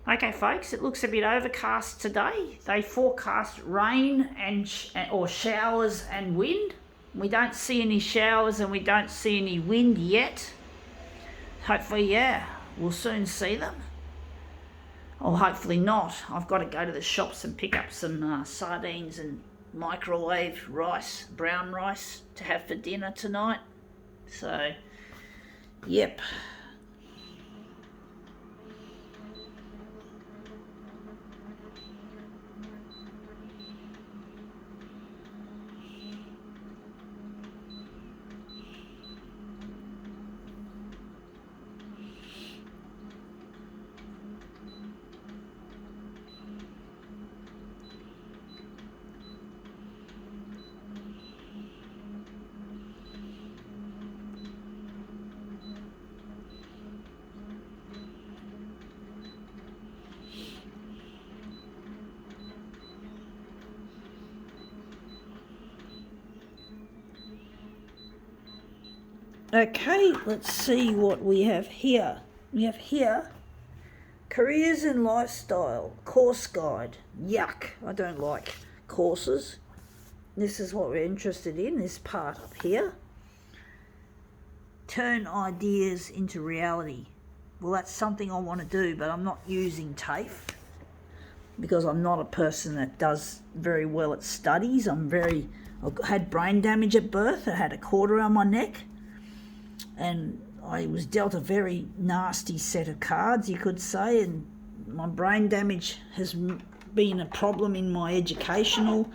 Okay, folks, it looks a bit overcast today. They forecast rain or showers and wind. We don't see any showers and we don't see any wind yet. Hopefully, yeah, we'll soon see them. Or hopefully not. I've got to go to the shops and pick up some sardines and microwave rice, brown rice, to have for dinner tonight. So, yep. Okay, let's see what we have here. We have here Careers and Lifestyle Course Guide. Yuck, I don't like courses. This is what we're interested in, this part up here. Turn ideas into reality. Well, that's something I want to do, but I'm not using TAFE because I'm not a person that does very well at studies. I had brain damage at birth. I had a cord around my neck. And I was dealt a very nasty set of cards, you could say, and my brain damage has been a problem in my educational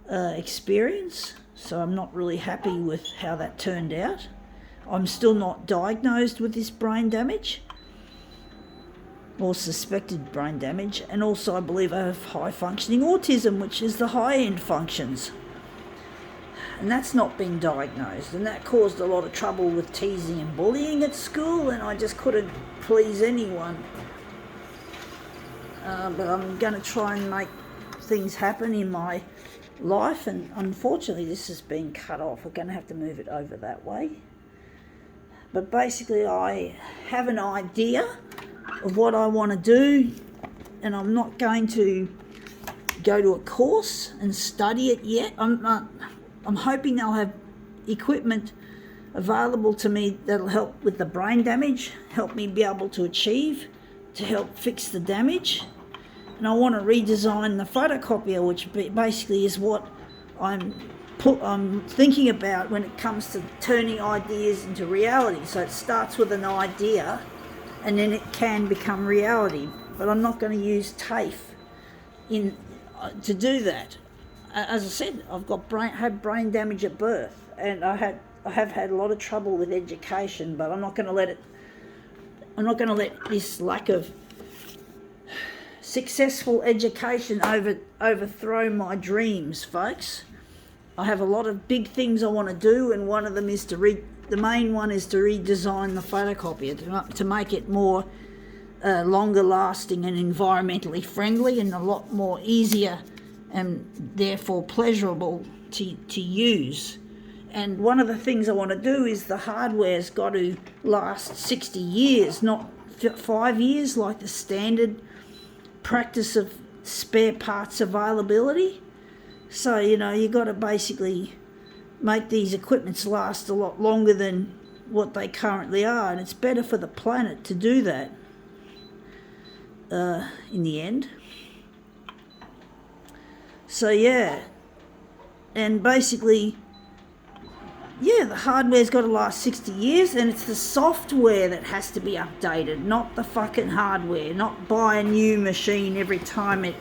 experience, so I'm not really happy with how that turned out. I'm still not diagnosed with this brain damage, or suspected brain damage, and also I believe I have high-functioning autism, which is the high-end functions. And that's not been diagnosed, and that caused a lot of trouble with teasing and bullying at school, and I just couldn't please anyone. But I'm going to try and make things happen in my life, and unfortunately this has been cut off. We're going to have to move it over that way. But basically I have an idea of what I want to do, and I'm not going to go to a course and study it yet. I'm hoping they'll have equipment available to me that'll help with the brain damage, help me be able to achieve, to help fix the damage. And I want to redesign the photocopier, which basically is what I'm thinking about when it comes to turning ideas into reality. So it starts with an idea and then it can become reality. But I'm not going to use TAFE to do that. As I said, I've had brain damage at birth, and I have had a lot of trouble with education, but I'm not going to let this lack of successful education overthrow my dreams, folks. I have a lot of big things I want to do, and one of them is the main one is to redesign the photocopier to make it more longer lasting and environmentally friendly, and a lot more easier and therefore pleasurable to use. And one of the things I want to do is the hardware's got to last 60 years, not 5 years like the standard practice of spare parts availability. So, you've got to basically make these equipments last a lot longer than what they currently are, and it's better for the planet to do that in the end. So yeah, and basically, the hardware's got to last 60 years, and it's the software that has to be updated, not the fucking hardware. Not buy a new machine every time it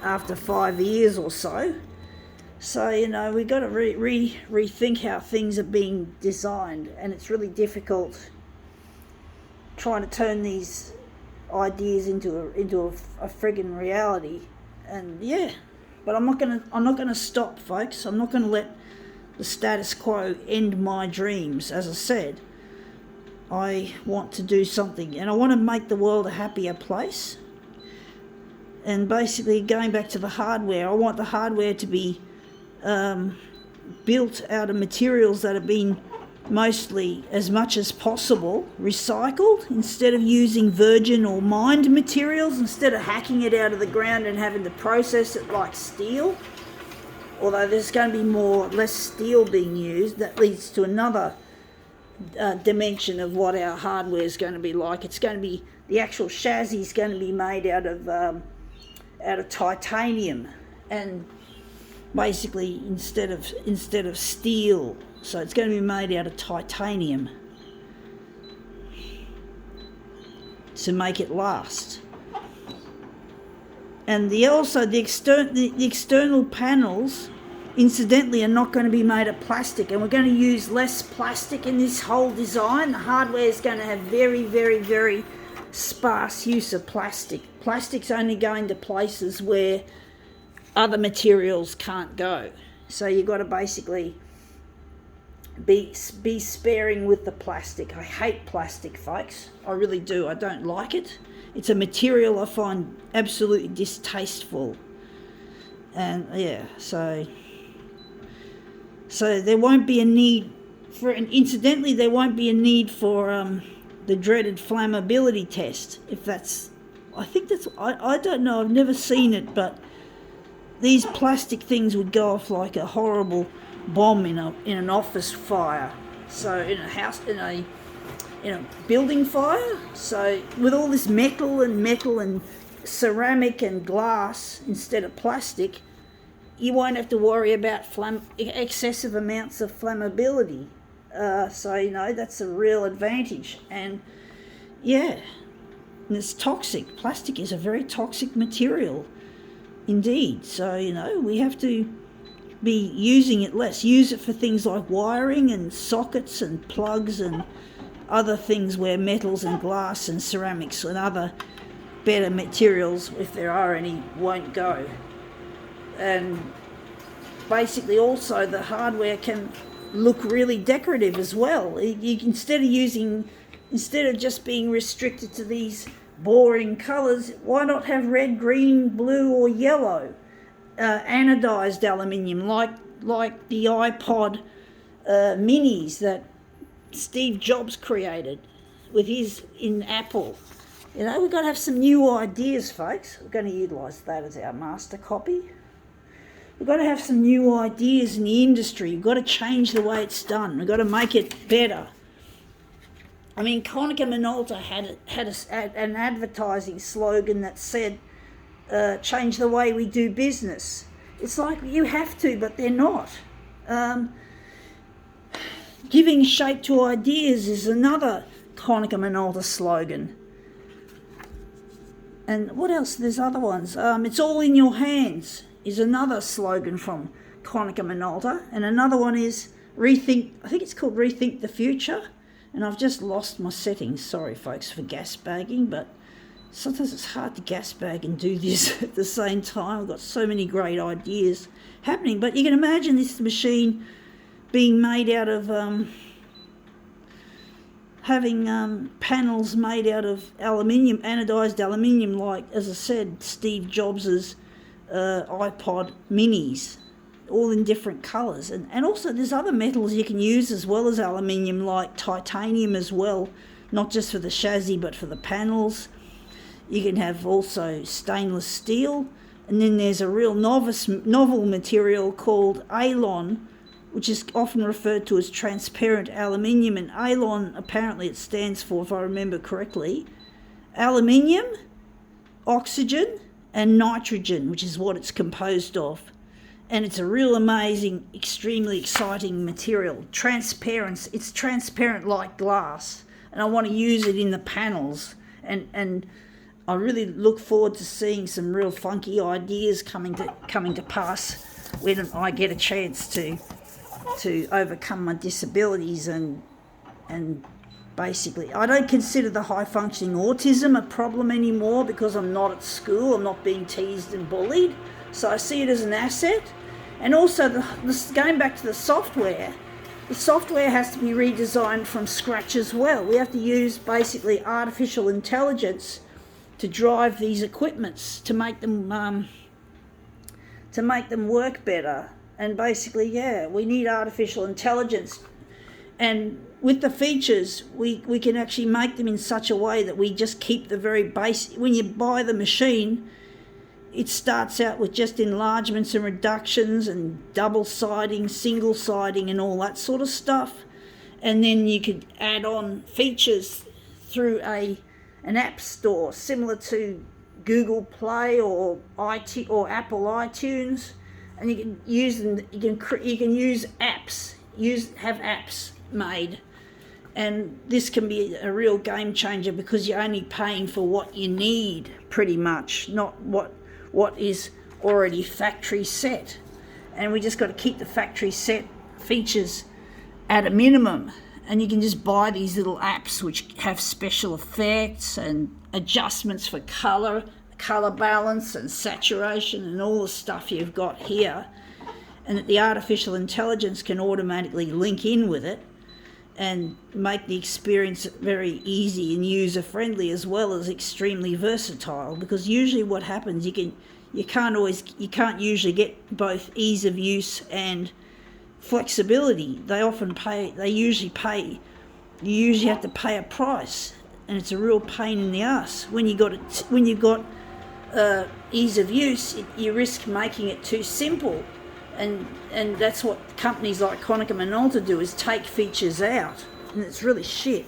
after 5 years or so. So we've got to rethink how things are being designed, and it's really difficult trying to turn these ideas into a friggin' reality. And but I'm not gonna stop, folks. I'm not gonna let the status quo end my dreams. As I said, I want to do something, and I want to make the world a happier place. And basically, going back to the hardware, I want the hardware to be built out of materials that have been mostly, as much as possible, recycled instead of using virgin or mined materials, instead of hacking it out of the ground and having to process it like steel. Although there's going to be less steel being used, that leads to another dimension of what our hardware is going to be like. It's going to be, the actual chassis is going to be made out of titanium, and basically instead of steel. So it's going to be made out of titanium to make it last. And the external panels, incidentally, are not going to be made of plastic, and we're going to use less plastic in this whole design. The hardware is going to have very, very, very sparse use of plastic. Plastic's only going to places where other materials can't go. So you've got to basically be sparing with the plastic. I hate plastic, folks. I really do. I don't like it. It's a material I find absolutely distasteful. And yeah, so there won't be a need for, and incidentally, there won't be a need for the dreaded flammability test. If that's, I think that's, I don't know, I've never seen it, but these plastic things would go off like a horrible bomb in an office fire. So in a house, in a building fire. So with all this metal and ceramic and glass instead of plastic, you won't have to worry about excessive amounts of flammability. So that's a real advantage. And yeah, and it's toxic. Plastic is a very toxic material indeed. So we have to be using it less. Use it for things like wiring and sockets and plugs and other things where metals and glass and ceramics and other better materials, if there are any, won't go. And basically also the hardware can look really decorative as well. Instead of just being restricted to these boring colours, why not have red, green, blue or yellow? Anodized aluminium, like the iPod minis that Steve Jobs created with his in Apple. We've got to have some new ideas, folks. We're going to utilise that as our master copy. We've got to have some new ideas in the industry. We've got to change the way it's done. We've got to make it better. I mean, Konica Minolta had an advertising slogan that said, change the way we do business. It's like you have to, but they're not. Giving shape to ideas is another Konica Minolta slogan. And what else? There's other ones. It's all in your hands is another slogan from Konica Minolta. And another one is rethink, I think it's called Rethink the Future. And I've just lost my settings. Sorry, folks, for gas bagging, but sometimes it's hard to gas bag and do this at the same time. I've got so many great ideas happening. But you can imagine this machine being made out of, having panels made out of aluminium, anodized aluminium, like, as I said, Steve Jobs's iPod minis, all in different colours. And also there's other metals you can use as well as aluminium, like titanium as well, not just for the chassis but for the panels. You can have also stainless steel, and then there's a real novel material called Alon, which is often referred to as transparent aluminium. And Alon, apparently it stands for, if I remember correctly, aluminium, oxygen and nitrogen, which is what it's composed of. And it's a real amazing, extremely exciting material. Transparent, it's transparent like glass, and I want to use it in the panels, and I really look forward to seeing some real funky ideas coming to pass when I get a chance to overcome my disabilities and basically I don't consider the high functioning autism a problem anymore because I'm not at school, I'm not being teased and bullied, so I see it as an asset. And also going back to the software has to be redesigned from scratch as well. We have to use basically artificial intelligence to drive these equipments to make them work better. And basically, yeah, we need artificial intelligence And with the features, we can actually make them in such a way that we just keep the very basic. When you buy the machine, it starts out with just enlargements and reductions and double siding, single siding and all that sort of stuff. And then you could add on features through an app store similar to Google Play or Apple iTunes, and you can use them. You can use apps. Have apps made, and this can be a real game changer because you're only paying for what you need, pretty much, not what is already factory set. And we just got to keep the factory set features at a minimum. And you can just buy these little apps which have special effects and adjustments for colour balance and saturation and all the stuff you've got here. And that the artificial intelligence can automatically link in with it and make the experience very easy and user-friendly, as well as extremely versatile. Because usually what happens, you can't usually get both ease of use and flexibility. You usually have to pay a price, and it's a real pain in the ass. When you've got ease of use, you risk making it too simple, and that's what companies like Konica Minolta do, is take features out, and it's really shit.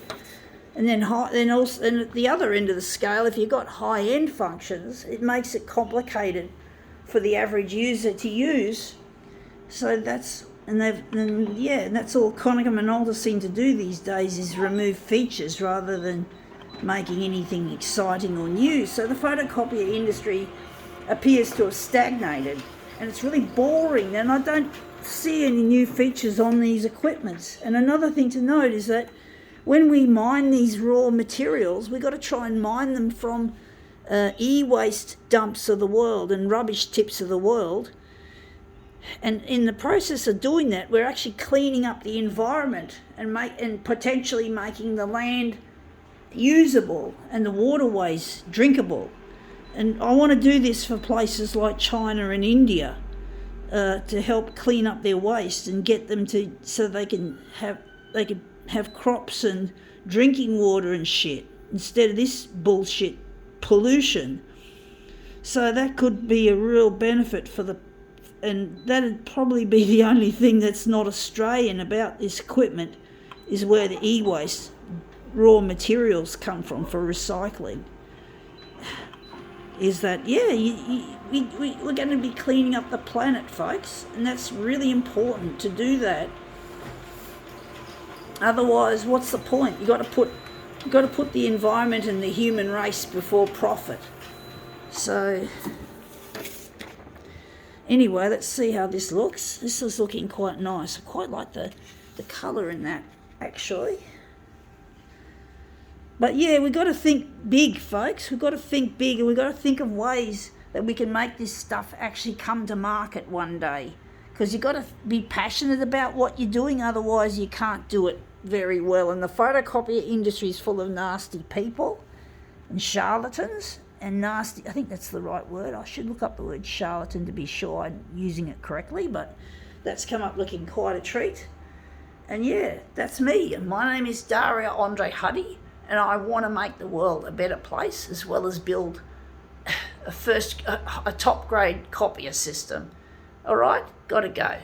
And then at the other end of the scale, if you've got high-end functions, it makes it complicated for the average user to use. So that's all Konica Minolta seem to do these days, is remove features rather than making anything exciting or new. So the photocopier industry appears to have stagnated, and it's really boring, and I don't see any new features on these equipments. And another thing to note is that when we mine these raw materials, we've got to try and mine them from e-waste dumps of the world and rubbish tips of the world. And in the process of doing that, we're actually cleaning up the environment and potentially making the land usable and the waterways drinkable. And I want to do this for places like China and India to help clean up their waste and get them so they can have crops and drinking water and shit instead of this bullshit pollution. So that could be a real benefit and that'd probably be the only thing that's not Australian about this equipment, is where the e-waste raw materials come from for recycling. Is that, we're going to be cleaning up the planet, folks, and that's really important to do that. Otherwise, what's the point? You've got to put the environment and the human race before profit. So anyway, let's see how this looks. This is looking quite nice. I quite like the colour in that, actually. But yeah, we've got to think big, folks. We've got to think big, and we've got to think of ways that we can make this stuff actually come to market one day. Because you've got to be passionate about what you're doing, otherwise you can't do it very well. And the photocopier industry is full of nasty people and charlatans. And nasty, I think that's the right word. I should look up the word charlatan to be sure I'm using it correctly, but that's come up looking quite a treat. And yeah, that's me. My name is Daria Andre Huddy, and I want to make the world a better place, as well as build a top grade copier system. All right, gotta go.